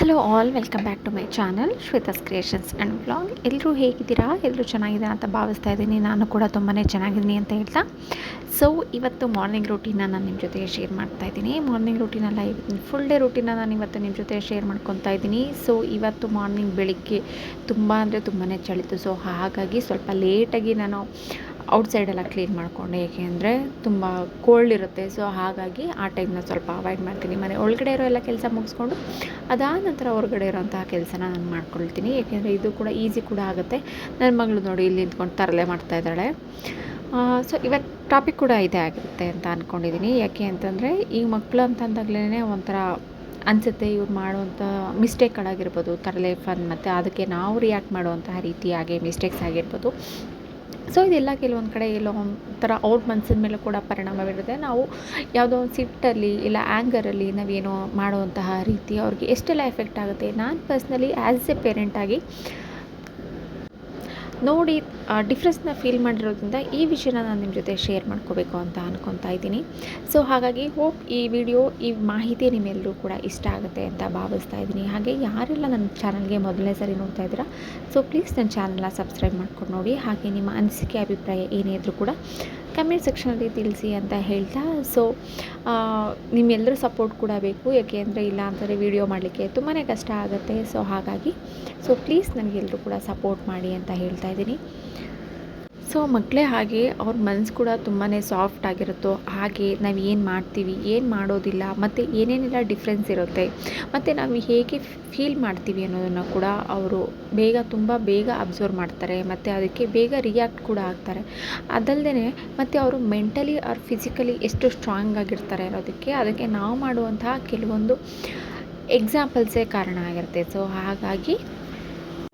Hello all, welcome back to my channel Shweta's creations and vlog. ಎಲ್ಲರೂ ಹೇಗಿದ್ದೀರಾ? ಎಲ್ಲರೂ ಚೆನ್ನಾಗಿದ್ದೀರಾ ಅಂತ ಭಾವಿಸ್ತಾ ಇದ್ದೀನಿ. ನಾನು ಕೂಡ ತುಂಬಾ ಚೆನ್ನಾಗಿದ್ದೀನಿ ಅಂತ ಹೇಳ್ತಾ, ಸೊ ಇವತ್ತು ಮಾರ್ನಿಂಗ್ ರೂಟೀನ ನಾನು ನಿಮ್ಮ ಜೊತೆ ಶೇರ್ ಮಾಡ್ತಾ ಇದ್ದೀನಿ. ಮಾರ್ನಿಂಗ್ ರೂಟೀನಲ್ಲ, ಇವತ್ತಿನ ಫುಲ್ ಡೇ ರೂಟೀನ ನಾನು ಇವತ್ತು ನಿಮ್ಮ ಜೊತೆ ಶೇರ್ ಮಾಡ್ಕೊತಾ ಇದ್ದೀನಿ. ಸೊ ಇವತ್ತು ಮಾರ್ನಿಂಗ್ ಬೆಳಿಗ್ಗೆ ತುಂಬ ಅಂದರೆ ತುಂಬಾ ಚಳಿತು. ಸೊ ಹಾಗಾಗಿ ಸ್ವಲ್ಪ ಲೇಟಾಗಿ ನಾನು ಔಟ್ಸೈಡೆಲ್ಲ ಕ್ಲೀನ್ ಮಾಡಿಕೊಂಡೆ, ಏಕೆ ಅಂದರೆ ತುಂಬ ಕೋಲ್ಡ್ ಇರುತ್ತೆ. ಸೊ ಹಾಗಾಗಿ ಆ ಟೈಮ್ನ ಸ್ವಲ್ಪ ಅವಾಯ್ಡ್ ಮಾಡ್ತೀನಿ. ಮನೆ ಒಳಗಡೆ ಇರೋ ಎಲ್ಲ ಕೆಲಸ ಮುಗಿಸ್ಕೊಂಡು ಅದಾದ ನಂತರ ಹೊರಗಡೆ ಇರೋಂತಹ ಕೆಲಸನ ನಾನು ಮಾಡ್ಕೊಳ್ತೀನಿ, ಏಕೆಂದರೆ ಇದು ಕೂಡ ಈಸಿ ಕೂಡ ಆಗುತ್ತೆ. ನನ್ನ ಮಗಳು ನೋಡಿ ಇಲ್ಲಿ ನಿಂತ್ಕೊಂಡು ತರಲೆ ಮಾಡ್ತಾಯಿದ್ದಾಳೆ. ಸೊ ಇವತ್ತು ಟಾಪಿಕ್ ಕೂಡ ಇದೇ ಆಗಿರುತ್ತೆ ಅಂತ ಅಂದ್ಕೊಂಡಿದ್ದೀನಿ. ಯಾಕೆ ಅಂತಂದರೆ ಈ ಮಕ್ಕಳು ಅಂತಂದಾಗಲೇ ಒಂಥರ ಅನಿಸುತ್ತೆ, ಇವ್ರು ಮಾಡುವಂಥ ಮಿಸ್ಟೇಕ್ಗಳಾಗಿರ್ಬೋದು, ತರಲೆ ಫನ್, ಮತ್ತು ಅದಕ್ಕೆ ನಾವು ರಿಯಾಕ್ಟ್ ಮಾಡುವಂತಹ ರೀತಿಯಾಗಿ ಮಿಸ್ಟೇಕ್ಸ್ ಆಗಿರ್ಬೋದು. ಸೊ ಇದೆಲ್ಲ ಕೆಲವೊಂದು ಕಡೆ ಎಲ್ಲೋ ಒಂಥರ ಅವ್ರ ಮನಸ್ಸಿನ ಮೇಲೆ ಕೂಡ ಪರಿಣಾಮ ಬೀರುತ್ತೆ. ನಾವು ಯಾವುದೋ ಒಂದು ಸಿಟ್ಟಲ್ಲಿ ಇಲ್ಲ ಆ್ಯಂಗರಲ್ಲಿ ನಾವೇನೋ ಮಾಡುವಂತಹ ರೀತಿ ಅವ್ರಿಗೆ ಎಷ್ಟೆಲ್ಲ ಎಫೆಕ್ಟ್ ಆಗುತ್ತೆ. ನಾನು ಪರ್ಸ್ನಲಿ ಆ್ಯಸ್ ಎ ಪೇರೆಂಟಾಗಿ ನೋಡಿ ಡಿಫ್ರೆನ್ಸ್ನ ಫೀಲ್ ಮಾಡಿರೋದ್ರಿಂದ ಈ ವಿಷಯನ ನಾನು ನಿಮ್ಮ ಜೊತೆ ಶೇರ್ ಮಾಡ್ಕೋಬೇಕು ಅಂತ ಅಂದ್ಕೊತಾ ಇದ್ದೀನಿ. ಸೊ ಹಾಗಾಗಿ ಹೋಪ್ ಈ ವಿಡಿಯೋ, ಈ ಮಾಹಿತಿ ನಿಮ್ಮೆಲ್ಲರೂ ಕೂಡ ಇಷ್ಟ ಆಗುತ್ತೆ ಅಂತ ಭಾವಿಸ್ತಾ ಇದ್ದೀನಿ. ಹಾಗೆ ಯಾರೆಲ್ಲ ನನ್ನ ಚಾನಲ್ಗೆ ಮೊದಲನೇ ಸರಿ ನೋಡ್ತಾ ಇದ್ದೀರಾ, ಸೊ ಪ್ಲೀಸ್ ನನ್ನ ಚಾನಲ್ನ ಸಬ್ಸ್ಕ್ರೈಬ್ ಮಾಡ್ಕೊಂಡು ನೋಡಿ. ಹಾಗೆ ನಿಮ್ಮ ಅನಿಸಿಕೆ, ಅಭಿಪ್ರಾಯ ಏನೇ ಇದ್ದರೂ ಕೂಡ ಕಮೆಂಟ್ ಸೆಕ್ಷನಲ್ಲಿ ತಿಳಿಸಿ ಅಂತ ಹೇಳ್ತಾ, ಸೊ ನಿಮ್ಮೆಲ್ಲರ ಸಪೋರ್ಟ್ ಕೂಡ ಬೇಕು. ಯಾಕೆ ಅಂದರೆ ಇಲ್ಲ ಅಂತಂದರೆ ವಿಡಿಯೋ ಮಾಡಲಿಕ್ಕೆ ತುಂಬಾ ಕಷ್ಟ ಆಗುತ್ತೆ. ಸೊ ಹಾಗಾಗಿ ಪ್ಲೀಸ್ ನನಗೆಲ್ಲರೂ ಕೂಡ ಸಪೋರ್ಟ್ ಮಾಡಿ ಅಂತ ಹೇಳ್ತಾ ಇದ್ದೀನಿ. ಸೊ ಮಕ್ಕಳೇ ಹಾಗೆ ಅವ್ರ ಮನಸ್ಸು ಕೂಡ ತುಂಬಾ ಸಾಫ್ಟ್ ಆಗಿರುತ್ತೋ ಹಾಗೆ ನಾವು ಏನು ಮಾಡ್ತೀವಿ, ಏನು ಮಾಡೋದಿಲ್ಲ, ಮತ್ತು ಏನೇನೆಲ್ಲ ಡಿಫ್ರೆನ್ಸ್ ಇರುತ್ತೆ, ಮತ್ತು ನಾವು ಹೇಗೆ ಫೀಲ್ ಮಾಡ್ತೀವಿ ಅನ್ನೋದನ್ನು ಕೂಡ ಅವರು ತುಂಬ ಬೇಗ ಅಬ್ಸರ್ವ್ ಮಾಡ್ತಾರೆ, ಮತ್ತು ಅದಕ್ಕೆ ಬೇಗ ರಿಯಾಕ್ಟ್ ಕೂಡ ಆಗ್ತಾರೆ. ಅದಲ್ಲದೆ ಮತ್ತು ಅವರು ಮೆಂಟಲಿ ಆರ್ ಫಿಸಿಕಲಿ ಎಷ್ಟು ಸ್ಟ್ರಾಂಗ್ ಆಗಿರ್ತಾರೆ ಅನ್ನೋದಕ್ಕೆ ಅದಕ್ಕೆ ನಾವು ಮಾಡುವಂತಹ ಕೆಲವೊಂದು ಎಕ್ಸಾಂಪಲ್ಸೇ ಕಾರಣ ಆಗಿರುತ್ತೆ. ಸೊ ಹಾಗಾಗಿ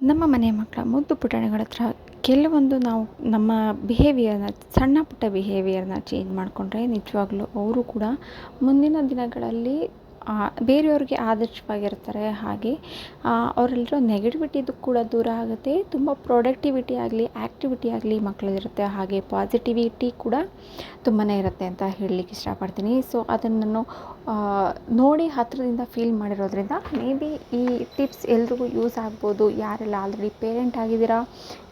ನಮ್ಮ ಮನೆಯ ಮಕ್ಕಳ ಮುದ್ದು ಪುಟಾಣಿಗಳ ಹತ್ರ ಕೆಲವೊಂದು ನಾವು ನಮ್ಮ ಬಿಹೇವಿಯರ್ನ, ಸಣ್ಣ ಪುಟ್ಟ ಬಿಹೇವಿಯರ್ನ ಚೇಂಜ್ ಮಾಡಿಕೊಂಡ್ರೆ ನಿಜವಾಗ್ಲೂ ಅವರು ಕೂಡ ಮುಂದಿನ ದಿನಗಳಲ್ಲಿ ಬೇರೆಯವ್ರಿಗೆ ಆದರ್ಶವಾಗಿರ್ತಾರೆ. ಹಾಗೆ ಅವರೆಲ್ಲರೂ ನೆಗೆಟಿವಿಟಿದು ಕೂಡ ದೂರ ಆಗುತ್ತೆ. ತುಂಬ ಪ್ರೊಡಕ್ಟಿವಿಟಿ ಆಗಲಿ, ಆ್ಯಕ್ಟಿವಿಟಿ ಆಗಲಿ ಮಕ್ಕಳಲ್ಲಿರುತ್ತೆ. ಹಾಗೆ ಪಾಸಿಟಿವಿಟಿ ಕೂಡ ತುಂಬಾ ಇರುತ್ತೆ ಅಂತ ಹೇಳಲಿಕ್ಕೆ ಇಷ್ಟಪಡ್ತೀನಿ. ಸೊ ಅದನ್ನು ನಾನು ನೋಡಿ ಹತ್ತಿರದಿಂದ ಫೀಲ್ ಮಾಡಿರೋದ್ರಿಂದ ಮೇ ಬಿ ಈ ಟಿಪ್ಸ್ ಎಲ್ರಿಗೂ ಯೂಸ್ ಆಗ್ಬೋದು. ಯಾರೆಲ್ಲ ಆಲ್ರೆಡಿ ಪೇರೆಂಟ್ ಆಗಿದ್ದೀರಾ,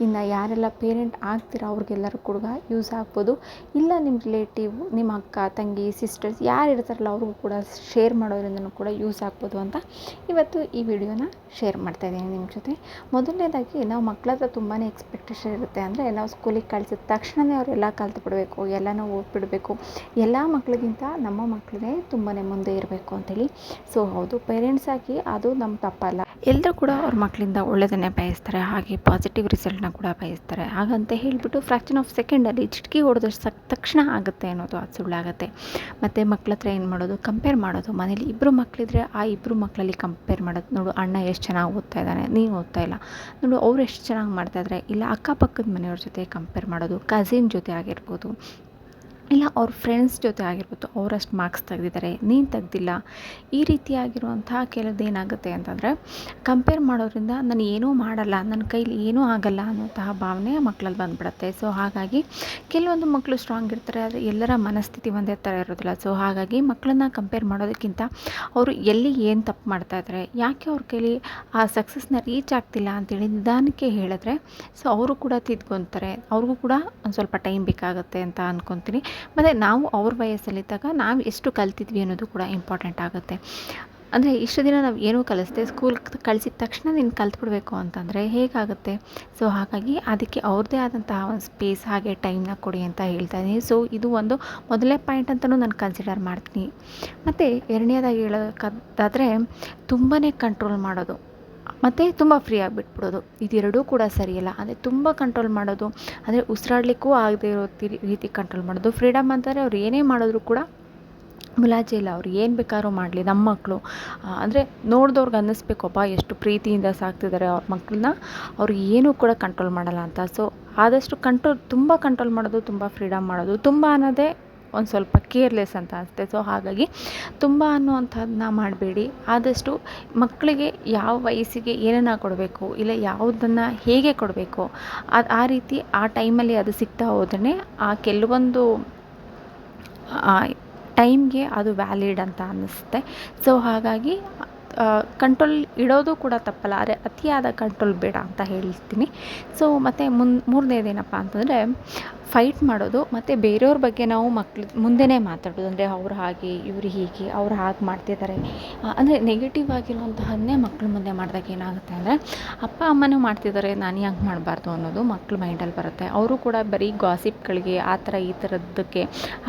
ಇನ್ನು ಯಾರೆಲ್ಲ ಪೇರೆಂಟ್ ಆಗ್ತೀರಾ ಅವ್ರಿಗೆಲ್ಲರೂ ಕೂಡ ಯೂಸ್ ಆಗ್ಬೋದು. ಇಲ್ಲ ನಿಮ್ಮ ರಿಲೇಟಿವ್, ನಿಮ್ಮ ಅಕ್ಕ ತಂಗಿ ಸಿಸ್ಟರ್ಸ್ ಯಾರು ಇರ್ತಾರಲ್ಲ ಅವ್ರಿಗೂ ಕೂಡ ಶೇರ್ ಮಾಡೋದ್ರಿಂದನೂ ಕೂಡ ಯೂಸ್ ಆಗ್ಬೋದು ಅಂತ ಇವತ್ತು ಈ ವಿಡಿಯೋನ ಶೇರ್ ಮಾಡ್ತಾಯಿದ್ದೀನಿ ನಿಮ್ಮ ಜೊತೆ. ಮೊದಲನೇದಾಗಿ ನಾವು ಮಕ್ಕಳ ಹತ್ರ ತುಂಬಾ ಎಕ್ಸ್ಪೆಕ್ಟೇಷನ್ ಇರುತ್ತೆ. ಅಂದರೆ ನಾವು ಸ್ಕೂಲಿಗೆ ಕಳಿಸಿದ ತಕ್ಷಣವೇ ಅವರೆಲ್ಲ ಕಲ್ತ್ಬಿಡಬೇಕು, ಎಲ್ಲನೂ ಓದ್ಬಿಡಬೇಕು, ಎಲ್ಲ ಮಕ್ಕಳಿಗಿಂತ ನಮ್ಮ ಮಕ್ಕಳೇ ತುಂಬಾ ಮುಂದೆ ಇರಬೇಕು ಅಂಥೇಳಿ. ಸೊ ಹೌದು, ಪೇರೆಂಟ್ಸ್ ಆಗಿ ಅದು ನಮ್ಮ ತಪ್ಪಲ್ಲ. ಎಲ್ಲರೂ ಕೂಡ ಅವ್ರ ಮಕ್ಕಳಿಂದ ಒಳ್ಳೆಯದನ್ನೇ ಬಯಸ್ತಾರೆ, ಹಾಗೆ ಪಾಸಿಟಿವ್ ರಿಸಲ್ಟ್ನ ಕೂಡ ಬಯಸ್ತಾರೆ. ಹಾಗಂತ ಹೇಳಿಬಿಟ್ಟು ಫ್ರ್ಯಾಕ್ಷನ್ ಆಫ್ ಸೆಕೆಂಡಲ್ಲಿ ಚಿಟಕಿ ಹೊಡೆದ ತಕ್ಷಣ ಆಗುತ್ತೆ ಅನ್ನೋದು ಅದು ಸುಳ್ಳಾಗುತ್ತೆ. ಮತ್ತು ಮಕ್ಕಳ ಹತ್ರ ಏನು ಮಾಡೋದು, ಕಂಪೇರ್ ಮಾಡೋದು. ಮನೇಲಿ ಇಬ್ಬರು ಮಕ್ಕಳಿದ್ರೆ ಆ ಇಬ್ಬರು ಮಕ್ಕಳಲ್ಲಿ ಕಂಪೇರ್ ಮಾಡೋದು. ನೋಡು ಅಣ್ಣ ಎಷ್ಟು ಚೆನ್ನಾಗಿ ಓದ್ತಾ ಇದ್ದಾನೆ, ನೀನು ಓದ್ತಾ ಇಲ್ಲ, ನೋಡು ಅವ್ರು ಎಷ್ಟು ಚೆನ್ನಾಗಿ ಮಾಡ್ತಾಯಿದ್ದಾರೆ. ಇಲ್ಲ ಅಕ್ಕಪಕ್ಕದ ಮನೆಯವ್ರ ಜೊತೆ ಕಂಪೇರ್ ಮಾಡೋದು, ಕಸಿನ್ ಜೊತೆ ಆಗಿರ್ಬೋದು, ಇಲ್ಲ ಅವ್ರ ಫ್ರೆಂಡ್ಸ್ ಜೊತೆ ಆಗಿರ್ಬೋದು. ಅವರಷ್ಟು ಮಾರ್ಕ್ಸ್ ತೆಗೆದಿದ್ದಾರೆ, ನೀನು ತೆಗೆದಿಲ್ಲ. ಈ ರೀತಿಯಾಗಿರುವಂತಹ ಕೆಲವ್ದೇನಾಗುತ್ತೆ ಅಂತಂದರೆ ಕಂಪೇರ್ ಮಾಡೋದ್ರಿಂದ ನಾನು ಏನೂ ಮಾಡಲ್ಲ, ನನ್ನ ಕೈಲಿ ಏನೂ ಆಗಲ್ಲ ಅನ್ನೋಂತಹ ಭಾವನೆ ಮಕ್ಕಳಲ್ಲಿ ಬಂದುಬಿಡುತ್ತೆ. ಸೊ ಹಾಗಾಗಿ ಕೆಲವೊಂದು ಮಕ್ಕಳು ಸ್ಟ್ರಾಂಗ್ ಇರ್ತಾರೆ, ಆದರೆ ಎಲ್ಲರ ಮನಸ್ಥಿತಿ ಒಂದೇ ಥರ ಇರೋದಿಲ್ಲ. ಸೊ ಹಾಗಾಗಿ ಮಕ್ಕಳನ್ನ ಕಂಪೇರ್ ಮಾಡೋದಕ್ಕಿಂತ ಅವರು ಎಲ್ಲಿ ಏನು ತಪ್ಪು ಮಾಡ್ತಾಯಿದ್ದಾರೆ, ಯಾಕೆ ಅವ್ರ ಕೈಲಿ ಆ ಸಕ್ಸಸ್ನ ರೀಚ್ ಆಗ್ತಿಲ್ಲ ಅಂತೇಳಿ ನಿಧಾನಕ್ಕೆ ಹೇಳಿದ್ರೆ ಸೊ ಅವರು ಕೂಡ ತಿದ್ಕೊತಾರೆ. ಅವ್ರಿಗೂ ಕೂಡ ಒಂದು ಸ್ವಲ್ಪ ಟೈಮ್ ಬೇಕಾಗುತ್ತೆ ಅಂತ ಅಂದ್ಕೊತೀನಿ. ಮತ್ತು ನಾವು ಅವ್ರ ವಯಸ್ಸಲ್ಲಿದ್ದಾಗ ನಾವು ಎಷ್ಟು ಕಲ್ತಿದ್ವಿ ಅನ್ನೋದು ಕೂಡ ಇಂಪಾರ್ಟೆಂಟ್ ಆಗುತ್ತೆ. ಅಂದರೆ ಇಷ್ಟು ದಿನ ನಾವು ಏನೂ ಕಲಿಸ್ದೆ ಸ್ಕೂಲ್ ಕಳಿಸಿದ ತಕ್ಷಣ ನೀನು ಕಲ್ತ್ಬಿಡ್ಬೇಕು ಅಂತಂದರೆ ಹೇಗಾಗುತ್ತೆ. ಸೊ ಹಾಗಾಗಿ ಅದಕ್ಕೆ ಅವ್ರದ್ದೇ ಆದಂತಹ ಒಂದು ಸ್ಪೇಸ್ ಹಾಗೆ ಟೈಮ್ನ ಕೊಡಿ ಅಂತ ಹೇಳ್ತಾ ಇದ್ದೀನಿ. ಸೊ ಇದು ಒಂದು ಮೊದಲನೇ ಪಾಯಿಂಟ್ ಅಂತಲೂ ನಾನು ಕನ್ಸಿಡರ್ ಮಾಡ್ತೀನಿ. ಮತ್ತು ಎರಡನೇದಾಗಿ ಹೇಳೋದಾದರೆ ತುಂಬಾ ಕಂಟ್ರೋಲ್ ಮಾಡೋದು ಮತ್ತು ತುಂಬ ಫ್ರೀ ಆಗಿಬಿಟ್ಬಿಡೋದು, ಇದೆರಡೂ ಕೂಡ ಸರಿಯಲ್ಲ. ಅಂದರೆ ತುಂಬ ಕಂಟ್ರೋಲ್ ಮಾಡೋದು ಅಂದರೆ ಉಸಿರಾಡಲಿಕ್ಕೂ ಆಗದೆ ಇರೋ ರೀತಿ ಕಂಟ್ರೋಲ್ ಮಾಡೋದು. ಫ್ರೀಡಮ್ ಅಂತಂದರೆ ಅವ್ರು ಏನೇ ಮಾಡಿದ್ರು ಕೂಡ ಮುಲಾಜಿ ಇಲ್ಲ, ಅವ್ರು ಏನು ಬೇಕಾದ್ರೂ ಮಾಡಲಿ. ನಮ್ಮ ಮಕ್ಕಳು ಅಂದರೆ ನೋಡಿದವ್ರಿಗೆ ಅನ್ನಿಸ್ಬೇಕಪ್ಪ ಎಷ್ಟು ಪ್ರೀತಿಯಿಂದ ಸಾಕ್ತಿದ್ದಾರೆ ಅವ್ರ ಮಕ್ಕಳನ್ನ, ಅವ್ರು ಏನೂ ಕೂಡ ಕಂಟ್ರೋಲ್ ಮಾಡಲ್ಲ ಅಂತ. ಸೊ ಆದಷ್ಟು ತುಂಬ ಕಂಟ್ರೋಲ್ ಮಾಡೋದು, ತುಂಬ ಫ್ರೀಡಮ್ ಮಾಡೋದು, ತುಂಬ ಅನ್ನೋದೇ ಒಂದು ಸ್ವಲ್ಪ ಕೇರ್ಲೆಸ್ ಅಂತ ಅನಿಸುತ್ತೆ. ಸೊ ಹಾಗಾಗಿ ತುಂಬ ಅನ್ನುವಂಥದ್ದನ್ನ ಮಾಡಬೇಡಿ. ಆದಷ್ಟು ಮಕ್ಕಳಿಗೆ ಯಾವ ವಯಸ್ಸಿಗೆ ಏನನ್ನು ಕೊಡಬೇಕು, ಇಲ್ಲ ಯಾವುದನ್ನು ಹೇಗೆ ಕೊಡಬೇಕು, ಆ ರೀತಿ ಆ ಟೈಮಲ್ಲಿ ಅದು ಸಿಗ್ತಾ ಹೋದ್ರೆ ಆ ಕೆಲವೊಂದು ಟೈಮ್ಗೆ ಅದು ವ್ಯಾಲಿಡ್ ಅಂತ ಅನ್ನಿಸುತ್ತೆ. ಸೊ ಹಾಗಾಗಿ ಕಂಟ್ರೋಲ್ ಇಡೋದು ಕೂಡ ತಪ್ಪಲ್ಲ, ಆದರೆ ಅತಿಯಾದ ಕಂಟ್ರೋಲ್ ಬೇಡ ಅಂತ ಹೇಳ್ತೀನಿ. ಸೊ ಮತ್ತು ಮೂರನೇದೇನಪ್ಪ ಅಂತಂದರೆ ಫೈಟ್ ಮಾಡೋದು ಮತ್ತು ಬೇರೆಯವ್ರ ಬಗ್ಗೆ ನಾವು ಮುಂದೆನೇ ಮಾತಾಡೋದು. ಅಂದರೆ ಅವ್ರು ಹಾಗೆ, ಇವರು ಹೀಗೆ, ಅವ್ರು ಹಾಗೆ ಮಾಡ್ತಿದ್ದಾರೆ, ಅಂದರೆ ನೆಗೆಟಿವ್ ಆಗಿರುವಂತಹನ್ನೇ ಮಕ್ಳ ಮುಂದೆ ಮಾಡಿದಾಗ ಏನಾಗುತ್ತೆ ಅಂದರೆ ಅಪ್ಪ ಅಮ್ಮನೂ ಮಾಡ್ತಿದ್ದಾರೆ, ನಾನು ಯಾಕೆ ಮಾಡಬಾರ್ದು ಅನ್ನೋದು ಮಕ್ಳ ಮೈಂಡಲ್ಲಿ ಬರುತ್ತೆ. ಅವರು ಕೂಡ ಬರೀ ಗಾಸಿಪ್ಗಳಿಗೆ, ಆ ಥರ ಈ ಥರದ್ದಕ್ಕೆ,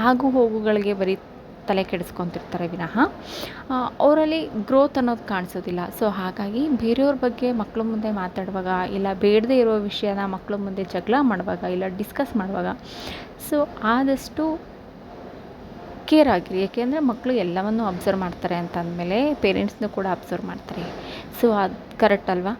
ಆಗು ಹೋಗುಗಳಿಗೆ ಬರೀ ತಲೆ ಕೆಡಿಸ್ಕೊತಿರ್ತಾರೆ ವಿನಃ ಅವರಲ್ಲಿ ಗ್ರೋತ್ ಅನ್ನೋದು ಕಾಣಿಸೋದಿಲ್ಲ. ಸೊ ಹಾಗಾಗಿ ಬೇರೆಯವ್ರ ಬಗ್ಗೆ ಮಕ್ಕಳ ಮುಂದೆ ಮಾತಾಡುವಾಗ, ಇಲ್ಲ ಬೇಡದೇ ಇರೋ ವಿಷಯನ ಮಕ್ಕಳ ಮುಂದೆ ಜಗಳ ಮಾಡುವಾಗ, ಇಲ್ಲ ಡಿಸ್ಕಸ್ ಮಾಡುವಾಗ, ಸೊ ಆದಷ್ಟು ಕೇರ್ ಆಗಿರಿ. ಏಕೆಂದರೆ ಮಕ್ಕಳು ಎಲ್ಲವನ್ನೂ ಅಬ್ಸರ್ವ್ ಮಾಡ್ತಾರೆ ಅಂತ ಅಂದಮೇಲೆ ಪೇರೆಂಟ್ಸ್ನೂ ಕೂಡ ಅಬ್ಸರ್ವ್ ಮಾಡ್ತಾರೆ. ಸೊ ಅದು ಕರೆಕ್ಟ್ ಅಲ್ವಾ?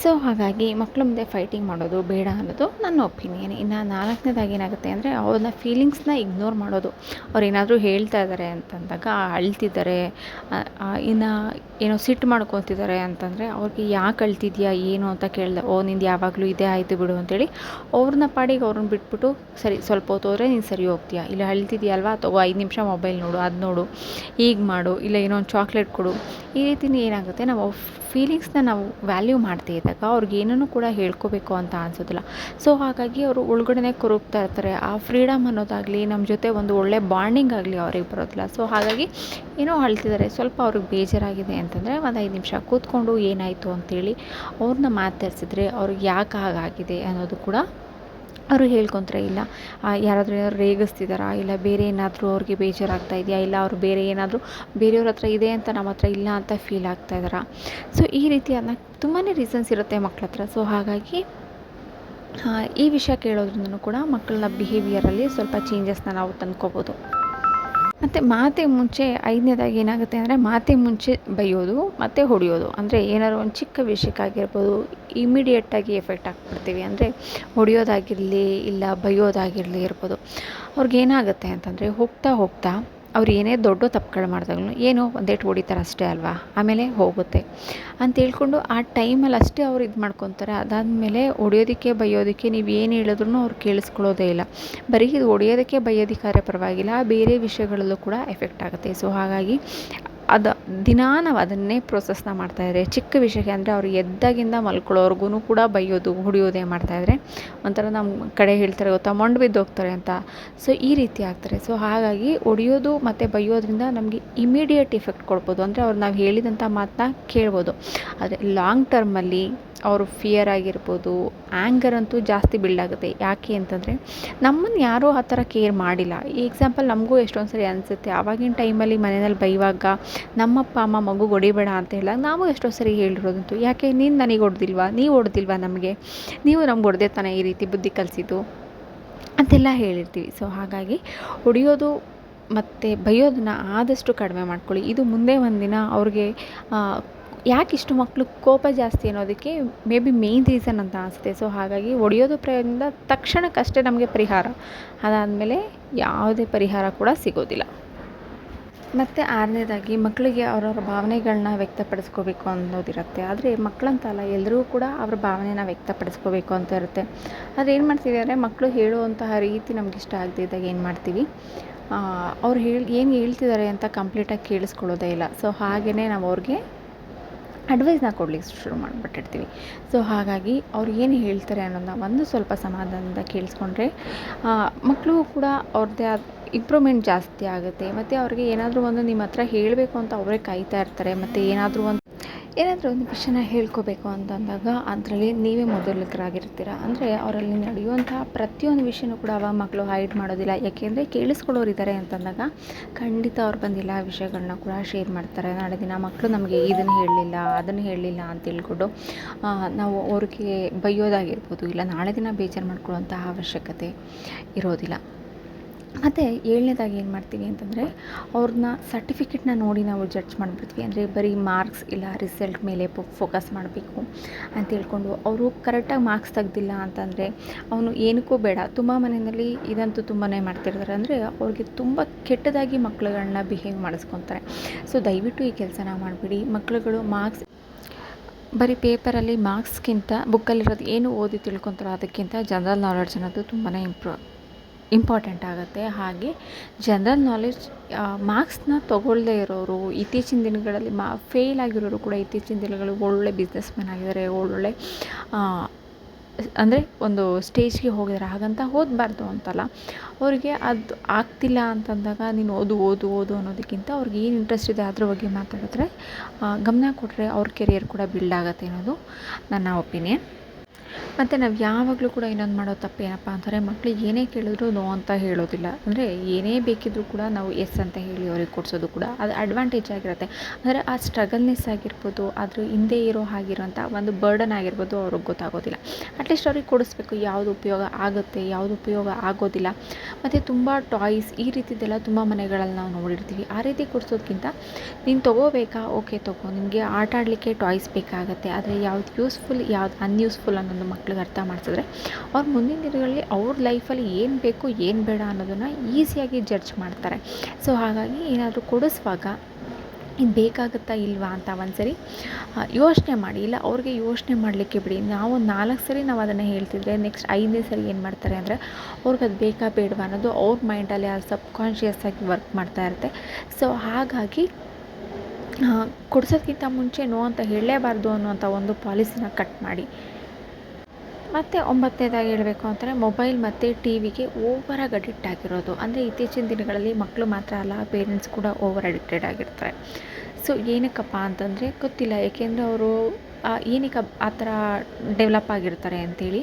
ಸೊ ಹಾಗಾಗಿ ಮಕ್ಕಳ ಮುಂದೆ ಫೈಟಿಂಗ್ ಮಾಡೋದು ಬೇಡ ಅನ್ನೋದು ನನ್ನ ಒಪಿನಿಯನ್. ಇನ್ನು ನಾಲ್ಕನೇದಾಗಿ ಏನಾಗುತ್ತೆ ಅಂದರೆ ಅವ್ರನ್ನ ಫೀಲಿಂಗ್ಸ್ನ ಇಗ್ನೋರ್ ಮಾಡೋದು. ಅವ್ರು ಏನಾದರೂ ಹೇಳ್ತಾ ಇದ್ದಾರೆ ಅಂತಂದಾಗ ಅಳ್ತಿದ್ದಾರೆ, ಇನ್ನು ಏನೋ ಸಿಟ್ಟು ಮಾಡ್ಕೊತಿದ್ದಾರೆ ಅಂತಂದರೆ ಅವ್ರಿಗೆ ಯಾಕೆ ಅಳ್ತಿದ್ಯಾ ಏನು ಅಂತ ಕೇಳಿದೆ, ಓ ನಿಂದು ಯಾವಾಗಲೂ ಇದೇ ಆಯಿತು ಬಿಡು ಅಂತೇಳಿ ಅವ್ರನ್ನ ಪಾಡಿಗೆ ಅವ್ರನ್ನ ಬಿಟ್ಬಿಟ್ಟು, ಸರಿ ಸ್ವಲ್ಪ ಹೊತ್ತು ಹೋದರೆ ನೀನು ಸರಿ ಹೋಗ್ತೀಯಾ, ಇಲ್ಲ ಅಳ್ತಿದ್ಯಲ್ವಾ ತಗೋ 5 ನಿಮಿಷ ಮೊಬೈಲ್ ನೋಡು, ಅದು ನೋಡು, ಹೀಗೆ ಮಾಡು, ಇಲ್ಲ ಏನೋ ಒಂದು ಚಾಕ್ಲೇಟ್ ಕೊಡು. ಈ ರೀತಿಯೇ ಏನಾಗುತ್ತೆ, ನಾವು ಫೀಲಿಂಗ್ಸ್ನ ನಾವು ವ್ಯಾಲ್ಯೂ ಮಾಡ್ತಾ ಇದ್ದಾಗ ಅವ್ರಿಗೆ ಏನೂ ಕೂಡ ಹೇಳ್ಕೋಬೇಕು ಅಂತ ಅನಿಸೋದಿಲ್ಲ. ಸೊ ಹಾಗಾಗಿ ಅವರು ಒಳಗಡೆ ಕೊರಗ್ತಾ ಇರ್ತಾರೆ. ಆ ಫ್ರೀಡಮ್ ಅನ್ನೋದಾಗಲಿ, ನಮ್ಮ ಜೊತೆ ಒಂದು ಒಳ್ಳೆ ಬಾಂಡಿಂಗ್ ಆಗಲಿ ಅವ್ರಿಗೆ ಬರೋದಿಲ್ಲ. ಸೊ ಹಾಗಾಗಿ ಏನೋ ಅಳ್ತಿದ್ದಾರೆ, ಸ್ವಲ್ಪ ಅವ್ರಿಗೆ ಬೇಜಾರಾಗಿದೆ ಅಂತಂದರೆ ಒಂದು 5 ನಿಮಿಷ ಕೂತ್ಕೊಂಡು ಏನಾಯಿತು ಅಂತೇಳಿ ಅವ್ರನ್ನ ಮಾತಾಡ್ಸಿದ್ರೆ ಅವ್ರಿಗೆ ಯಾಕೆ ಹಾಗಾಗಿದೆ ಅನ್ನೋದು ಕೂಡ ಅವರು ಹೇಳ್ಕೊತಾರೆ. ಇಲ್ಲ ಯಾರಾದರೂ ಏನಾದ್ರು ರೇಗಿಸ್ತಿದ್ದಾರಾ, ಇಲ್ಲ ಬೇರೆ ಏನಾದರೂ ಅವ್ರಿಗೆ ಬೇಜಾರಾಗ್ತಾ ಇದೆಯಾ, ಇಲ್ಲ ಅವ್ರು ಬೇರೆ ಏನಾದರೂ ಬೇರೆಯವ್ರ ಹತ್ರ ಇದೆ ಅಂತ ನಮ್ಮ ಹತ್ರ ಇಲ್ಲ ಅಂತ ಫೀಲ್ ಆಗ್ತಾ ಇದ್ದಾರಾ. ಸೊ ಈ ರೀತಿಯಾದ ತುಂಬಾ ರೀಸನ್ಸ್ ಇರುತ್ತೆ ಮಕ್ಳ ಹತ್ರ. ಸೊ ಹಾಗಾಗಿ ಈ ವಿಷಯ ಕೇಳೋದ್ರಿಂದನೂ ಕೂಡ ಮಕ್ಕಳ ಬಿಹೇವಿಯರಲ್ಲಿ ಸ್ವಲ್ಪ ಚೇಂಜಸ್ನ ನಾವು ತಂದ್ಕೋಬೋದು. ಮತ್ತು ಮಾತಿಗೆ ಮುಂಚೆ 5ನೇದಾಗಿ ಏನಾಗುತ್ತೆ ಅಂದರೆ ಮಾತಿಗೆ ಮುಂಚೆ ಬೈಯೋದು ಮತ್ತು ಹೊಡೆಯೋದು. ಅಂದರೆ ಏನಾದ್ರು ಒಂದು ಚಿಕ್ಕ ವಿಷಯಕ್ಕಾಗಿರ್ಬೋದು ಇಮಿಡಿಯೇಟಾಗಿ ಎಫೆಕ್ಟ್ ಆಗಿಬಿಡ್ತೀವಿ. ಅಂದರೆ ಹೊಡೆಯೋದಾಗಿರಲಿ, ಇಲ್ಲ ಬೈಯೋದಾಗಿರಲಿ ಇರ್ಬೋದು. ಅವ್ರಿಗೇನಾಗುತ್ತೆ ಅಂತಂದರೆ ಹೋಗ್ತಾ ಅವ್ರು ಏನೇ ದೊಡ್ಡ ತಪ್ಪುಗಳು ಮಾಡಿದಾಗಲೂ ಏನೋ ಒಂದೇಟು ಹೊಡಿತಾರೆ ಅಷ್ಟೇ ಅಲ್ವಾ, ಆಮೇಲೆ ಹೋಗುತ್ತೆ ಅಂತ ಹೇಳ್ಕೊಂಡು ಆ ಟೈಮಲ್ಲಿ ಅಷ್ಟೇ ಅವ್ರು ಇದು ಮಾಡ್ಕೊತಾರೆ. ಅದಾದಮೇಲೆ ಹೊಡೆಯೋದಕ್ಕೆ ಬೈಯೋದಕ್ಕೆ ನೀವು ಏನು ಹೇಳಿದ್ರೂ ಅವ್ರು ಕೇಳಿಸ್ಕೊಳ್ಳೋದೇ ಇಲ್ಲ. ಬರೀ ಇದು ಹೊಡೆಯೋದಕ್ಕೆ ಬೈಯೋದಕ್ಕಾದ್ರೆ ಪರವಾಗಿಲ್ಲ, ಬೇರೆ ವಿಷಯಗಳಲ್ಲೂ ಕೂಡ ಎಫೆಕ್ಟ್ ಆಗುತ್ತೆ. ಸೊ ಹಾಗಾಗಿ ದಿನಾ ನಾವು ಅದನ್ನೇ ಪ್ರೋಸೆಸ್ನ ಮಾಡ್ತಾಯಿದ್ರೆ, ಚಿಕ್ಕ ವಿಷಯಕ್ಕೆ ಅಂದರೆ ಅವ್ರು ಎದ್ದಾಗಿಂದ ಮಲ್ಕೊಳ್ಳೋರ್ಗು ಕೂಡ ಬೈಯೋದು ಹೊಡಿಯೋದೇ ಮಾಡ್ತಾಯಿದ್ರೆ ಒಂಥರ ನಮ್ಮ ಕಡೆ ಹೇಳ್ತಾರೆ ಗೊತ್ತಾ, ಮೊಂಡು ಬಿದ್ದು ಹೋಗ್ತಾರೆ ಅಂತ. ಸೊ ಈ ರೀತಿ ಆಗ್ತಾರೆ. ಸೊ ಹಾಗಾಗಿ ಹೊಡಿಯೋದು ಮತ್ತು ಬೈಯೋದ್ರಿಂದ ನಮಗೆ ಇಮಿಡಿಯೇಟ್ ಎಫೆಕ್ಟ್ ಕೊಡ್ಬೋದು. ಅಂದರೆ ಅವ್ರು ನಾವು ಹೇಳಿದಂಥ ಮಾತನ್ನ ಕೇಳ್ಬೋದು. ಆದರೆ ಲಾಂಗ್ ಟರ್ಮಲ್ಲಿ ಅವರು ಫಿಯರ್ ಆಗಿರ್ಬೋದು, ಆ್ಯಂಗರ್ ಅಂತೂ ಜಾಸ್ತಿ ಬಿಲ್ಡ್ ಆಗುತ್ತೆ. ಯಾಕೆ ಅಂತಂದರೆ ನಮ್ಮನ್ನು ಯಾರೂ ಆ ಥರ ಕೇರ್ ಮಾಡಿಲ್ಲ. ಈ ಎಕ್ಸಾಂಪಲ್ ನಮಗೂ ಎಷ್ಟೊಂದು ಸರಿ ಅನಿಸುತ್ತೆ, ಆವಾಗಿನ ಟೈಮಲ್ಲಿ ಮನೆಯಲ್ಲಿ ಬೈಯುವಾಗ ನಮ್ಮಪ್ಪ ಅಮ್ಮ ಮಗುಗೆ ಹೊಡಿಬೇಡ ಅಂತ ಹೇಳಾಗ ನಾವು ಎಷ್ಟೋ ಸರಿ ಹೇಳಿರೋದಂತು, ಯಾಕೆ ನೀನು ನನಗೆ ಹೊಡೆದಿಲ್ವಾ, ನೀವು ಹೊಡೆದಿಲ್ವಾ ನಮಗೆ, ನೀವು ನಮ್ಗೆ ಹೊಡೆದೇ ತಾನೇ ಈ ರೀತಿ ಬುದ್ಧಿ ಕಲಿಸಿದ್ದು ಅಂತೆಲ್ಲ ಹೇಳಿರ್ತೀವಿ. ಸೊ ಹಾಗಾಗಿ ಹೊಡೆಯೋದು ಮತ್ತು ಬೈಯೋದನ್ನು ಆದಷ್ಟು ಕಡಿಮೆ ಮಾಡ್ಕೊಳ್ಳಿ. ಇದು ಮುಂದೆ ಒಂದಿನ ಅವ್ರಿಗೆ ಯಾಕೆ ಇಷ್ಟು ಮಕ್ಕಳು ಕೋಪ ಜಾಸ್ತಿ ಅನ್ನೋದಕ್ಕೆ ಮೇ ಬಿ ಮೇಯ್ನ್ ರೀಸನ್ ಅಂತ ಅನಿಸುತ್ತೆ. ಸೊ ಹಾಗಾಗಿ ಹೊಡೆಯೋದು ಪ್ರಯೋಗದಿಂದ ತಕ್ಷಣಕ್ಕಷ್ಟೇ ನಮಗೆ ಪರಿಹಾರ, ಅದಾದಮೇಲೆ ಯಾವುದೇ ಪರಿಹಾರ ಕೂಡ ಸಿಗೋದಿಲ್ಲ. ಮತ್ತು 6ನೇದಾಗಿ ಮಕ್ಕಳಿಗೆ ಅವ್ರವ್ರ ಭಾವನೆಗಳನ್ನ ವ್ಯಕ್ತಪಡಿಸ್ಕೋಬೇಕು ಅನ್ನೋದಿರುತ್ತೆ. ಆದರೆ ಮಕ್ಕಳಂತಲ್ಲ, ಎಲ್ಲರೂ ಕೂಡ ಅವ್ರ ಭಾವನೆನ ವ್ಯಕ್ತಪಡಿಸ್ಕೋಬೇಕು ಅಂತ ಇರುತ್ತೆ. ಆದರೆ ಏನು ಮಾಡ್ತೀವಿ ಅಂದರೆ ಮಕ್ಕಳು ಹೇಳುವಂತಹ ರೀತಿ ನಮ್ಗೆ ಇಷ್ಟ ಆಗದೆ ಇದ್ದಾಗ ಏನು ಮಾಡ್ತೀವಿ, ಅವ್ರು ಏನು ಹೇಳ್ತಿದ್ದಾರೆ ಅಂತ ಕಂಪ್ಲೀಟಾಗಿ ಕೇಳಿಸ್ಕೊಳ್ಳೋದೇ ಇಲ್ಲ. ಸೊ ಹಾಗೆಯೇ ನಾವು ಅವ್ರಿಗೆ ಅಡ್ವೈಸ್ನ ಕೊಡ್ಲಿಕ್ಕೆ ಶುರು ಮಾಡಿಬಿಟ್ಟಿರ್ತೀವಿ. ಸೊ ಹಾಗಾಗಿ ಅವ್ರು ಏನು ಹೇಳ್ತಾರೆ ಅನ್ನೋದನ್ನ ಒಂದು ಸ್ವಲ್ಪ ಸಮಾಧಾನದಿಂದ ಕೇಳಿಸ್ಕೊಂಡ್ರೆ ಮಕ್ಕಳು ಕೂಡ ಅವ್ರದ್ದೇ ಆದ ಇಂಪ್ರೂವ್ಮೆಂಟ್ ಜಾಸ್ತಿ ಆಗುತ್ತೆ. ಮತ್ತು ಅವ್ರಿಗೆ ಏನಾದರೂ ಒಂದು ನಿಮ್ಮ ಹತ್ರ ಹೇಳಬೇಕು ಅಂತ ಅವರೇ ಕಾಯ್ತಾ ಇರ್ತಾರೆ. ಮತ್ತು ಏನಾದರೂ ಒಂದು ವಿಷಯನ ಹೇಳ್ಕೋಬೇಕು ಅಂತಂದಾಗ ಅದರಲ್ಲಿ ನೀವೇ ಮೊದಲಿಗರಾಗಿರ್ತೀರ. ಅಂದರೆ ಅವರಲ್ಲಿ ನಡೆಯುವಂಥ ಪ್ರತಿಯೊಂದು ವಿಷಯನೂ ಕೂಡ ಅವಾಗ ಮಕ್ಕಳು ಹೈಡ್ ಮಾಡೋದಿಲ್ಲ. ಯಾಕೆಂದರೆ ಕೇಳಿಸ್ಕೊಳ್ಳೋರು ಇದ್ದಾರೆ ಅಂತಂದಾಗ ಖಂಡಿತ ಅವ್ರು ಬಂದಿಲ್ಲ ವಿಷಯಗಳನ್ನ ಕೂಡ ಶೇರ್ ಮಾಡ್ತಾರೆ. ನಾಳೆ ದಿನ ಮಕ್ಕಳು ನಮಗೆ ಇದನ್ನು ಹೇಳಲಿಲ್ಲ, ಅದನ್ನು ಹೇಳಲಿಲ್ಲ ಅಂತ ಹೇಳ್ಕೊಂಡು ನಾವು ಅವ್ರಿಗೆ ಬೈಯೋದಾಗಿರ್ಬೋದು, ಇಲ್ಲ ನಾಳೆ ದಿನ ಬೇಜಾರು ಮಾಡ್ಕೊಳ್ಳೋಂತಹ ಅವಶ್ಯಕತೆ ಇರೋದಿಲ್ಲ. ಮತ್ತು 7ನೇದಾಗಿ ಏನು ಮಾಡ್ತೀವಿ ಅಂತಂದರೆ ಅವ್ರನ್ನ ಸರ್ಟಿಫಿಕೇಟ್ನ ನೋಡಿ ನಾವು ಜಡ್ಜ್ ಮಾಡಿಬಿಡ್ತೀವಿ. ಅಂದರೆ ಬರೀ ಮಾರ್ಕ್ಸ್ ಇಲ್ಲ ರಿಸಲ್ಟ್ ಮೇಲೆ ಫೋಕಸ್ ಮಾಡಬೇಕು ಅಂತ ಹೇಳ್ಕೊಂಡು ಅವರು ಕರೆಕ್ಟಾಗಿ ಮಾರ್ಕ್ಸ್ ತೆಗ್ದಿಲ್ಲ ಅಂತಂದರೆ ಅವನು ಏನಕ್ಕೂ ಬೇಡ. ತುಂಬ ಮನೆಯಲ್ಲಿ ಇದಂತೂ ತುಂಬಾ ಮಾಡ್ತಿರ್ತಾರೆ. ಅಂದರೆ ಅವ್ರಿಗೆ ತುಂಬ ಕೆಟ್ಟದಾಗಿ ಮಕ್ಕಳುಗಳನ್ನ ಬಿಹೇವ್ ಮಾಡಿಸ್ಕೊತಾರೆ. ಸೊ ದಯವಿಟ್ಟು ಈ ಕೆಲಸನ ಮಾಡಿಬಿಡಿ. ಮಕ್ಕಳುಗಳು ಮಾರ್ಕ್ಸ್ ಬರೀ ಪೇಪರಲ್ಲಿ ಮಾರ್ಕ್ಸ್ಗಿಂತ ಬುಕ್ಕಲ್ಲಿರೋದು ಏನು ಓದಿ ತಿಳ್ಕೊತಾರೋ ಅದಕ್ಕಿಂತ ಜನರಲ್ ನಾಲೆಡ್ಜ್ ಅನ್ನೋದು ತುಂಬಾ ಇಂಪಾರ್ಟೆಂಟ್ ಆಗುತ್ತೆ. ಹಾಗೆ ಜನರಲ್ ನಾಲೆಡ್ಜ್ ಮಾರ್ಕ್ಸ್ನ ತೊಗೊಳ್ಳದೇ ಇರೋರು, ಇತ್ತೀಚಿನ ದಿನಗಳಲ್ಲಿ ಫೇಲ್ ಆಗಿರೋರು ಕೂಡ ಇತ್ತೀಚಿನ ದಿನಗಳಲ್ಲಿ ಒಳ್ಳೊಳ್ಳೆ ಬಿಸ್ನೆಸ್ ಮ್ಯಾನ್ ಆಗಿದ್ದಾರೆ, ಒಳ್ಳೊಳ್ಳೆ ಅಂದರೆ ಒಂದು ಸ್ಟೇಜ್ಗೆ ಹೋಗಿದ್ದಾರೆ. ಹಾಗಂತ ಓದಬಾರ್ದು ಅಂತಲ್ಲ, ಅವ್ರಿಗೆ ಅದು ಆಗ್ತಿಲ್ಲ ಅಂತಂದಾಗ ನೀನು ಓದು ಓದು ಓದು ಅನ್ನೋದಕ್ಕಿಂತ ಅವ್ರಿಗೆ ಏನು ಇಂಟ್ರೆಸ್ಟ್ ಇದೆ ಅದ್ರ ಬಗ್ಗೆ ಮಾತಾಡಿದ್ರೆ, ಗಮನ ಕೊಟ್ಟರೆ ಅವ್ರ ಕೆರಿಯರ್ ಕೂಡ ಬಿಲ್ಡ್ ಆಗುತ್ತೆ ಅನ್ನೋದು ನನ್ನ ಒಪಿನಿಯನ್. ಮತ್ತು ನಾವು ಯಾವಾಗಲೂ ಕೂಡ ಇನ್ನೊಂದು ಮಾಡೋ ತಪ್ಪೇನಪ್ಪ ಅಂತಂದರೆ, ಮಕ್ಕಳಿಗೆ ಏನೇ ಕೇಳಿದ್ರು ನೋ ಅಂತ ಹೇಳೋದಿಲ್ಲ. ಅಂದರೆ ಏನೇ ಬೇಕಿದ್ರೂ ಕೂಡ ನಾವು ಎಸ್ ಅಂತ ಹೇಳಿ ಅವ್ರಿಗೆ ಕೊಡಿಸೋದು ಕೂಡ ಅದು ಅಡ್ವಾಂಟೇಜ್ ಆಗಿರುತ್ತೆ. ಅಂದರೆ ಆ ಸ್ಟ್ರಗಲ್ನೆಸ್ ಆಗಿರ್ಬೋದು, ಅದ್ರ ಹಿಂದೆ ಆಗಿರೋಂಥ ಒಂದು ಬರ್ಡನ್ ಆಗಿರ್ಬೋದು ಅವ್ರಿಗೆ ಗೊತ್ತಾಗೋದಿಲ್ಲ. ಅಟ್ಲೀಸ್ಟ್ ಅವ್ರಿಗೆ ಕೊಡಿಸ್ಬೇಕು, ಯಾವುದು ಉಪಯೋಗ ಆಗುತ್ತೆ, ಯಾವುದು ಉಪಯೋಗ ಆಗೋದಿಲ್ಲ. ಮತ್ತು ತುಂಬ ಟಾಯ್ಸ್ ಈ ರೀತಿದೆಲ್ಲ ತುಂಬ ಮನೆಗಳಲ್ಲಿ ನಾವು ನೋಡಿರ್ತೀವಿ. ಆ ರೀತಿ ಕೊಡಿಸೋದ್ಕಿಂತ ನೀನು ತೊಗೋಬೇಕಾ, ಓಕೆ ತೊಗೋ, ನಿನಗೆ ಆಟ ಆಡಲಿಕ್ಕೆ ಟಾಯ್ಸ್ ಬೇಕಾಗುತ್ತೆ, ಆದರೆ ಯಾವ್ದು ಯೂಸ್ಫುಲ್ ಯಾವ್ದು ಅನ್ಯೂಸ್ಫುಲ್ ಅನ್ನೋದು ಮಕ್ಳಿಗೆ ಅರ್ಥ ಮಾಡಿಸಿದ್ರೆ ಅವ್ರು ಮುಂದಿನ ದಿನಗಳಲ್ಲಿ ಅವ್ರ ಲೈಫಲ್ಲಿ ಏನು ಬೇಕು ಏನು ಬೇಡ ಅನ್ನೋದನ್ನು ಈಸಿಯಾಗಿ ಜಡ್ಜ್ ಮಾಡ್ತಾರೆ. ಸೊ ಹಾಗಾಗಿ ಏನಾದರೂ ಕೊಡಿಸುವಾಗ ಇದು ಬೇಕಾಗುತ್ತಾ ಇಲ್ವಾ ಅಂತ ಒಂದ್ಸರಿ ಯೋಚನೆ ಮಾಡಿ. ಇಲ್ಲ ಅವ್ರಿಗೆ ಯೋಚನೆ ಮಾಡಲಿಕ್ಕೆ ಬಿಡಿ. ನಾವು 4 ಸರಿ ನಾವು ಅದನ್ನು ಹೇಳ್ತಿದ್ರೆ ನೆಕ್ಸ್ಟ್ 5ನೇ ಸರಿ ಏನು ಮಾಡ್ತಾರೆ ಅಂದರೆ ಅವ್ರಿಗೆ ಅದು ಬೇಕಾ ಬೇಡವಾ ಅನ್ನೋದು ಅವ್ರ ಮೈಂಡಲ್ಲಿ ಅದು ಸಬ್ಕಾನ್ಷಿಯಸ್ ಆಗಿ ವರ್ಕ್ ಮಾಡ್ತಾ ಇರುತ್ತೆ. ಸೊ ಹಾಗಾಗಿ ಕೊಡಿಸೋದ್ಕಿಂತ ಮುಂಚೆ ನೋ ಅಂತ ಹೇಳಲೇಬಾರ್ದು ಅನ್ನೋಂಥ ಒಂದು ಪಾಲಿಸಿನ ಕಟ್ ಮಾಡಿ. ಮತ್ತು 9ನೇದಾಗಿ ಹೇಳಬೇಕು ಅಂತಂದರೆ, ಮೊಬೈಲ್ ಮತ್ತು ಟಿ ವಿಗೆ ಓವರಾಗಿ ಅಡಿಕ್ಟ್ ಆಗಿರೋದು. ಅಂದರೆ ಇತ್ತೀಚಿನ ದಿನಗಳಲ್ಲಿ ಮಕ್ಕಳು ಮಾತ್ರ ಅಲ್ಲ, ಪೇರೆಂಟ್ಸ್ ಕೂಡ ಓವರ್ ಅಡಿಕ್ಟೆಡ್ ಆಗಿರ್ತಾರೆ. ಸೊ ಏನಕ್ಕಪ್ಪ ಅಂತಂದರೆ ಗೊತ್ತಿಲ್ಲ, ಏಕೆಂದರೆ ಅವರು ಏನಕ್ಕೆ ಆ ಥರ ಡೆವಲಪ್ ಆಗಿರ್ತಾರೆ ಅಂಥೇಳಿ.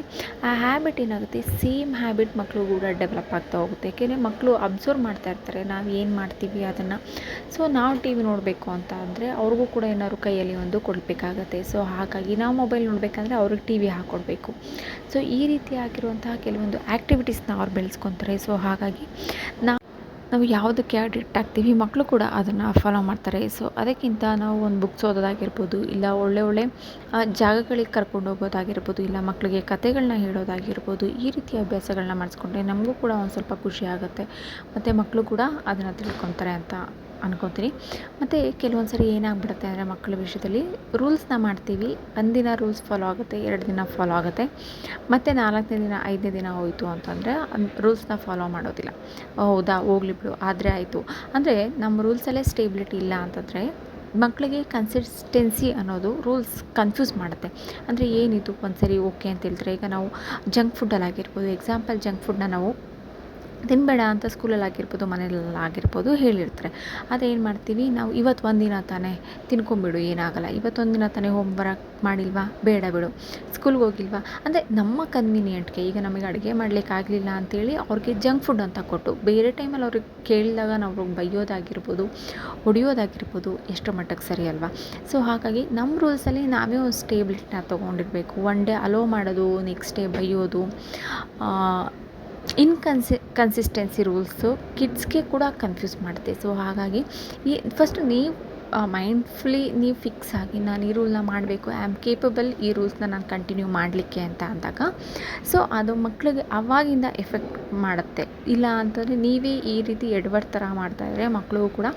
ಆ ಹ್ಯಾಬಿಟ್ ಏನಾಗುತ್ತೆ, ಸೇಮ್ ಹ್ಯಾಬಿಟ್ ಮಕ್ಕಳು ಕೂಡ ಡೆವಲಪ್ ಆಗ್ತಾ ಹೋಗುತ್ತೆ. ಏಕೆಂದರೆ ಮಕ್ಕಳು ಅಬ್ಸರ್ವ್ ಮಾಡ್ತಾ ಇರ್ತಾರೆ ನಾವು ಏನು ಮಾಡ್ತೀವಿ ಅದನ್ನು. ಸೊ ನಾವು ಟಿ ವಿ ನೋಡಬೇಕು ಅಂತ ಅಂದರೆ ಅವ್ರಿಗೂ ಕೂಡ ಏನಾದ್ರು ಕೈಯಲ್ಲಿ ಒಂದು ಕೊಡಬೇಕಾಗತ್ತೆ. ಸೊ ಹಾಗಾಗಿ ನಾವು ಮೊಬೈಲ್ ನೋಡಬೇಕಂದ್ರೆ ಅವ್ರಿಗೆ ಟಿ ವಿ ಹಾಕ್ಕೊಡ್ಬೇಕು. ಸೊ ಈ ರೀತಿ ಆಗಿರುವಂತಹ ಕೆಲವೊಂದು ಆ್ಯಕ್ಟಿವಿಟೀಸ್ನ ಅವ್ರು ಬೆಳೆಸ್ಕೊತಾರೆ. ಸೊ ಹಾಗಾಗಿ ನಾವು ಯಾವುದಕ್ಕೆ ಅಡಿಕ್ಟ್ ಆಗ್ತೀವಿ, ಮಕ್ಕಳು ಕೂಡ ಅದನ್ನು ಫಾಲೋ ಮಾಡ್ತಾರೆ. ಸೊ ಅದಕ್ಕಿಂತ ನಾವು ಒಂದು ಬುಕ್ಸ್ ಓದೋದಾಗಿರ್ಬೋದು, ಇಲ್ಲ ಒಳ್ಳೆ ಜಾಗಗಳಿಗೆ ಕರ್ಕೊಂಡು ಹೋಗೋದಾಗಿರ್ಬೋದು, ಇಲ್ಲ ಮಕ್ಕಳಿಗೆ ಕತೆಗಳನ್ನ ಹೇಳೋದಾಗಿರ್ಬೋದು, ಈ ರೀತಿಯ ಅಭ್ಯಾಸಗಳನ್ನ ಮಾಡಿಸ್ಕೊಂಡ್ರೆ ನಮಗೂ ಕೂಡ ಒಂದು ಸ್ವಲ್ಪ ಖುಷಿ ಆಗುತ್ತೆ. ಮತ್ತು ಮಕ್ಕಳು ಕೂಡ ಅದನ್ನು ತಿಳ್ಕೊತಾರೆ ಅಂತ ಅನ್ಕೊತೀನಿ. ಮತ್ತು ಕೆಲವೊಂದು ಸರಿ ಏನಾಗ್ಬಿಡುತ್ತೆ ಅಂದರೆ ಮಕ್ಕಳ ವಿಷಯದಲ್ಲಿ ರೂಲ್ಸ್ನ ಮಾಡ್ತೀವಿ, ಒಂದಿನ ರೂಲ್ಸ್ ಫಾಲೋ ಆಗುತ್ತೆ, 2 ದಿನ ಫಾಲೋ ಆಗುತ್ತೆ, ಮತ್ತು 4ನೇ ದಿನ 5ನೇ ದಿನ ಹೋಯಿತು ಅಂತಂದರೆ ರೂಲ್ಸ್ನ ಫಾಲೋ ಮಾಡೋದಿಲ್ಲ. ಹೌದಾ, ಹೋಗ್ಲಿ ಬಿಡು, ಆದರೆ ಆಯಿತು. ಅಂದರೆ ನಮ್ಮ ರೂಲ್ಸಲ್ಲೇ ಸ್ಟೇಬಿಲಿಟಿ ಇಲ್ಲ ಅಂತಂದರೆ ಮಕ್ಕಳಿಗೆ ಕನ್ಸಿಸ್ಟೆನ್ಸಿ ಅನ್ನೋದು ರೂಲ್ಸ್ ಕನ್ಫ್ಯೂಸ್ ಮಾಡುತ್ತೆ. ಅಂದರೆ ಏನಿದು ಒಂದು ಸರಿ ಓಕೆ ಅಂತ ಹೇಳಿದ್ರೆ, ಈಗ ನಾವು ಜಂಕ್ ಫುಡ್ಡಲ್ಲಾಗಿರ್ಬೋದು, ಎಕ್ಸಾಂಪಲ್ ಜಂಕ್ ಫುಡ್ನ ನಾವು ತಿನ್ನಬೇಡ ಅಂತ ಸ್ಕೂಲಲ್ಲಾಗಿರ್ಬೋದು, ಮನೆಯಲ್ಲಾಗಿರ್ಬೋದು ಹೇಳಿರ್ತಾರೆ. ಅದೇನು ಮಾಡ್ತೀವಿ ನಾವು, ಇವತ್ತು ಒಂದಿನ ತಾನೇ ತಿನ್ಕೊಂಬಿಡು, ಏನಾಗಲ್ಲ, ಇವತ್ತೊಂದು ದಿನ ತಾನೇ ಹೋಮ್ವರ್ಕ್ ಮಾಡಿಲ್ವಾ, ಬೇಡ ಬಿಡು, ಸ್ಕೂಲ್ಗೆ ಹೋಗಿಲ್ವಾ, ಅಂದರೆ ನಮ್ಮ ಕನ್ವೀನಿಯೆಂಟ್ಗೆ. ಈಗ ನಮಗೆ ಅಡುಗೆ ಮಾಡಲಿಕ್ಕಾಗಲಿಲ್ಲ ಅಂಥೇಳಿ ಅವ್ರಿಗೆ ಜಂಕ್ ಫುಡ್ ಅಂತ ಕೊಟ್ಟು, ಬೇರೆ ಟೈಮಲ್ಲಿ ಅವ್ರಿಗೆ ಕೇಳಿದಾಗ ನಾವು ಬೈಯೋದಾಗಿರ್ಬೋದು, ಹೊಡೆಯೋದಾಗಿರ್ಬೋದು, ಎಷ್ಟೋ ಮಟ್ಟಕ್ಕೆ ಸರಿ ಅಲ್ವಾ. ಸೊ ಹಾಗಾಗಿ ನಮ್ಮ ರೂಲ್ಸಲ್ಲಿ ನಾವೇ ಒಂದು ಸ್ಟೇಬಿಲಿಟಿನ ತೊಗೊಂಡಿರಬೇಕು. ಒನ್ ಡೇ ಅಲೋ ಮಾಡೋದು, ನೆಕ್ಸ್ಟ್ ಡೇ ಬೈಯೋದು, ಕನ್ಸಿಸ್ಟೆನ್ಸಿ ರೂಲ್ಸು ಕಿಡ್ಸ್ಗೆ ಕೂಡ ಕನ್ಫ್ಯೂಸ್ ಮಾಡುತ್ತೆ. ಸೊ ಹಾಗಾಗಿ ಫಸ್ಟ್ ನೀವು ಮೈಂಡ್ಫುಲಿ ನೀವು ಫಿಕ್ಸ್ ಆಗಿ ನಾನು ಈ ರೂಲ್ನ ಮಾಡಬೇಕು, ಐ ಆಮ್ ಕೇಪಬಲ್ ಈ ರೂಲ್ಸ್ನ ನಾನು ಕಂಟಿನ್ಯೂ ಮಾಡಲಿಕ್ಕೆ ಅಂತ ಅಂದಾಗ, ಸೊ ಅದು ಮಕ್ಕಳಿಗೆ ಅವಾಗಿಂದ ಎಫೆಕ್ಟ್ ಮಾಡುತ್ತೆ. ಇಲ್ಲ ಅಂತಂದರೆ ನೀವೇ ಈ ರೀತಿ ಎಡವಟ್ ಥರ ಮಾಡ್ತಾಯಿದ್ರೆ ಮಕ್ಕಳಿಗೂ ಕೂಡ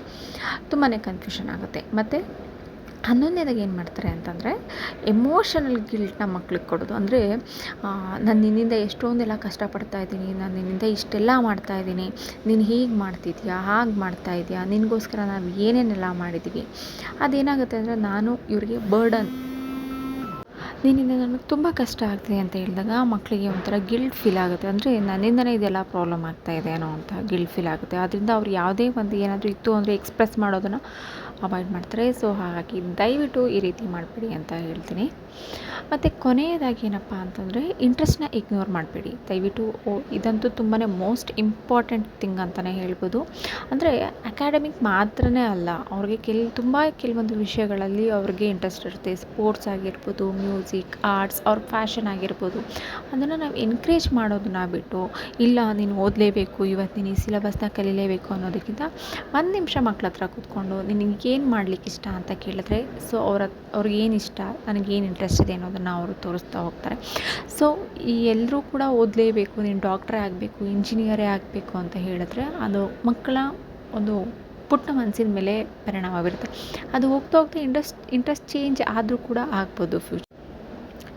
ತುಂಬಾ ಕನ್ಫ್ಯೂಷನ್ ಆಗುತ್ತೆ. ಮತ್ತು 11ನೇದಾಗಿ ಏನು ಮಾಡ್ತಾರೆ ಅಂತಂದರೆ ಎಮೋಷನಲ್ ಗಿಲ್ಟ್ನ ಮಕ್ಳಿಗೆ ಕೊಡೋದು. ಅಂದರೆ ನಾನು ನಿನ್ನಿಂದ ಎಷ್ಟೊಂದೆಲ್ಲ ಕಷ್ಟಪಡ್ತಾಯಿದ್ದೀನಿ, ನಾನು ನಿನ್ನಿಂದ ಇಷ್ಟೆಲ್ಲ ಮಾಡ್ತಾಯಿದ್ದೀನಿ, ನೀನು ಹೀಗೆ ಮಾಡ್ತಿದ್ಯಾ, ಹಾಗೆ ಮಾಡ್ತಾಯಿದ್ಯಾ, ನಿನಗೋಸ್ಕರ ನಾವು ಏನೇನೆಲ್ಲ ಮಾಡಿದ್ದೀವಿ. ಅದೇನಾಗುತ್ತೆ ಅಂದರೆ ನಾನು ಇವರಿಗೆ ಬರ್ಡನ್, ನಿನ್ನಿಂದ ನನಗೆ ತುಂಬ ಕಷ್ಟ ಆಗ್ತಿದೆ ಅಂತ ಹೇಳಿದಾಗ ಮಕ್ಕಳಿಗೆ ಒಂಥರ ಗಿಲ್ಟ್ ಫೀಲ್ ಆಗುತ್ತೆ. ಅಂದರೆ ನನ್ನಿಂದನೇ ಇದೆಲ್ಲ ಪ್ರಾಬ್ಲಮ್ ಆಗ್ತಾಯಿದೆ ಅನ್ನೋ ಅಂತ ಗಿಲ್ಟ್ ಫೀಲ್ ಆಗುತ್ತೆ. ಅದರಿಂದ ಅವ್ರು ಯಾವುದೇ ಒಂದು ಏನಾದರೂ ಇತ್ತು ಅಂದರೆ ಎಕ್ಸ್ಪ್ರೆಸ್ ಮಾಡೋದನ್ನು ಅವಾಯ್ಡ್ ಮಾಡ್ತಾರೆ. ಸೊ ಹಾಗಾಗಿ ದಯವಿಟ್ಟು ಈ ರೀತಿ ಮಾಡಬೇಡಿ ಅಂತ ಹೇಳ್ತೀನಿ. ಮತ್ತು ಕೊನೆಯದಾಗಿ ಏನಪ್ಪ ಅಂತಂದರೆ ಇಂಟ್ರೆಸ್ಟ್ನ ಇಗ್ನೋರ್ ಮಾಡಬೇಡಿ ದಯವಿಟ್ಟು. ಇದಂತೂ ತುಂಬಾ ಮೋಸ್ಟ್ ಇಂಪಾರ್ಟೆಂಟ್ ಥಿಂಗ್ ಅಂತಲೇ ಹೇಳ್ಬೋದು. ಅಂದರೆ ಅಕಾಡೆಮಿಕ್ ಮಾತ್ರನೇ ಅಲ್ಲ, ಅವ್ರಿಗೆ ಕೆಲವೊಂದು ವಿಷಯಗಳಲ್ಲಿ ಅವ್ರಿಗೆ ಇಂಟ್ರೆಸ್ಟ್ ಇರುತ್ತೆ. ಸ್ಪೋರ್ಟ್ಸ್ ಆಗಿರ್ಬೋದು, ಮ್ಯೂಸಿಕ್, ಆರ್ಟ್ಸ್, ಅವ್ರ ಫ್ಯಾಷನ್ ಆಗಿರ್ಬೋದು. ಅದನ್ನು ನಾವು ಎನ್ಕರೇಜ್ ಮಾಡೋದನ್ನ ಬಿಟ್ಟು, ಇಲ್ಲ ನೀನು ಓದಲೇಬೇಕು, ಇವತ್ತು ನೀನು ಈ ಸಿಲೆಬಸ್ನ ಕಲೀಲೇಬೇಕು ಅನ್ನೋದಕ್ಕಿಂತ 1 ನಿಮಿಷ ಮಕ್ಳ ಹತ್ರ ಕೂತ್ಕೊಂಡು ನಿನಗೆ ಏನು ಮಾಡ್ಲಿಕ್ಕೆ ಇಷ್ಟ ಅಂತ ಕೇಳಿದ್ರೆ, ಸೊ ಅವ್ರಿಗೆ ಏನು ಇಷ್ಟ, ನನಗೇನು ಇಂಟ್ರೆಸ್ಟ್ ಇದೆ ಅನ್ನೋದನ್ನು ಅವರು ತೋರಿಸ್ತಾ ಹೋಗ್ತಾರೆ. ಸೊ ಈ ಎಲ್ಲರೂ ಕೂಡ ಓದಲೇಬೇಕು, ನೀನು ಡಾಕ್ಟ್ರೇ ಆಗಬೇಕು, ಇಂಜಿನಿಯರೇ ಆಗಬೇಕು ಅಂತ ಹೇಳಿದ್ರೆ ಅದು ಮಕ್ಕಳ ಒಂದು ಪುಟ್ಟ ಮನಸ್ಸಿನ ಮೇಲೆ ಪರಿಣಾಮ ಬೀರುತ್ತೆ. ಅದು ಹೋಗ್ತಾ ಇಂಟ್ರೆಸ್ಟ್ ಚೇಂಜ್ ಆದರೂ ಕೂಡ ಆಗ್ಬೋದು ಫ್ಯೂಚರ್.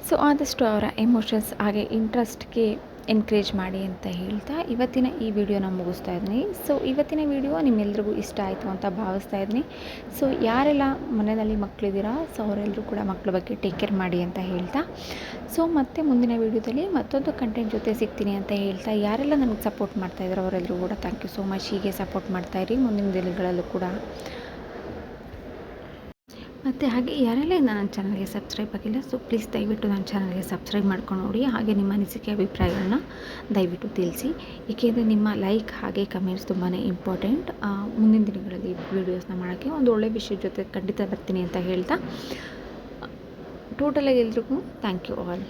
ಸೊ ಆದಷ್ಟು ಅವರ ಎಮೋಷನ್ಸ್ ಹಾಗೆ ಇಂಟ್ರೆಸ್ಟ್ಗೆ ಎನ್ಕರೇಜ್ ಮಾಡಿ ಅಂತ ಹೇಳ್ತಾ ಇವತ್ತಿನ ಈ ವಿಡಿಯೋನ ಮುಗಿಸ್ತಾ ಇದ್ದೀನಿ. ಸೊ ಇವತ್ತಿನ ವಿಡಿಯೋ ನಿಮ್ಮೆಲ್ರಿಗೂ ಇಷ್ಟ ಆಯಿತು ಅಂತ ಭಾವಿಸ್ತಾ ಇದ್ದೀನಿ. ಸೊ ಯಾರೆಲ್ಲ ಮನೆಯಲ್ಲಿ ಮಕ್ಕಳಿದ್ದೀರಾ, ಸೊ ಅವರೆಲ್ಲರೂ ಕೂಡ ಮಕ್ಕಳ ಬಗ್ಗೆ ಟೇಕ್ ಕೇರ್ ಮಾಡಿ ಅಂತ ಹೇಳ್ತಾ, ಸೊ ಮತ್ತೆ ಮುಂದಿನ ವಿಡಿಯೋದಲ್ಲಿ ಮತ್ತೊಂದು ಕಂಟೆಂಟ್ ಜೊತೆ ಸಿಗ್ತೀನಿ ಅಂತ ಹೇಳ್ತಾ, ಯಾರೆಲ್ಲ ನನಗೆ ಸಪೋರ್ಟ್ ಮಾಡ್ತಾಯಿದ್ರು ಅವರೆಲ್ಲರೂ ಕೂಡ ಥ್ಯಾಂಕ್ ಯು ಸೋ ಮಚ್. ಹೀಗೆ ಸಪೋರ್ಟ್ ಮಾಡ್ತಾಯಿರಿ ಮುಂದಿನ ದಿನಗಳಲ್ಲೂ ಕೂಡ. ಮತ್ತು ಹಾಗೆ ಯಾರೆಲ್ಲ ನನ್ನ ಚಾನಲ್ಗೆ ಸಬ್ಸ್ಕ್ರೈಬ್ ಆಗಿಲ್ಲ, ಸೊ ಪ್ಲೀಸ್ ದಯವಿಟ್ಟು ನನ್ನ ಚಾನಲ್ಗೆ ಸಬ್ಸ್ಕ್ರೈಬ್ ಮಾಡ್ಕೊಂಡು ನೋಡಿ. ಹಾಗೆ ನಿಮ್ಮ ಅನಿಸಿಕೆ ಅಭಿಪ್ರಾಯಗಳನ್ನ ದಯವಿಟ್ಟು ತಿಳಿಸಿ, ಏಕೆಂದರೆ ನಿಮ್ಮ ಲೈಕ್ ಹಾಗೆ ಕಮೆಂಟ್ಸ್ ತುಂಬಾ ಇಂಪಾರ್ಟೆಂಟ್. ಮುಂದಿನ ದಿನಗಳಲ್ಲಿ ವೀಡಿಯೋಸ್ನ ಮಾಡೋಕ್ಕೆ ಒಂದು ಒಳ್ಳೆಯ ವಿಷಯದ ಜೊತೆ ಖಂಡಿತ ಬರ್ತೀನಿ ಅಂತ ಹೇಳ್ತಾ, ಟೋಟಲಾಗಿ ಎಲ್ರಿಗೂ ಥ್ಯಾಂಕ್ ಯು ಆಲ್.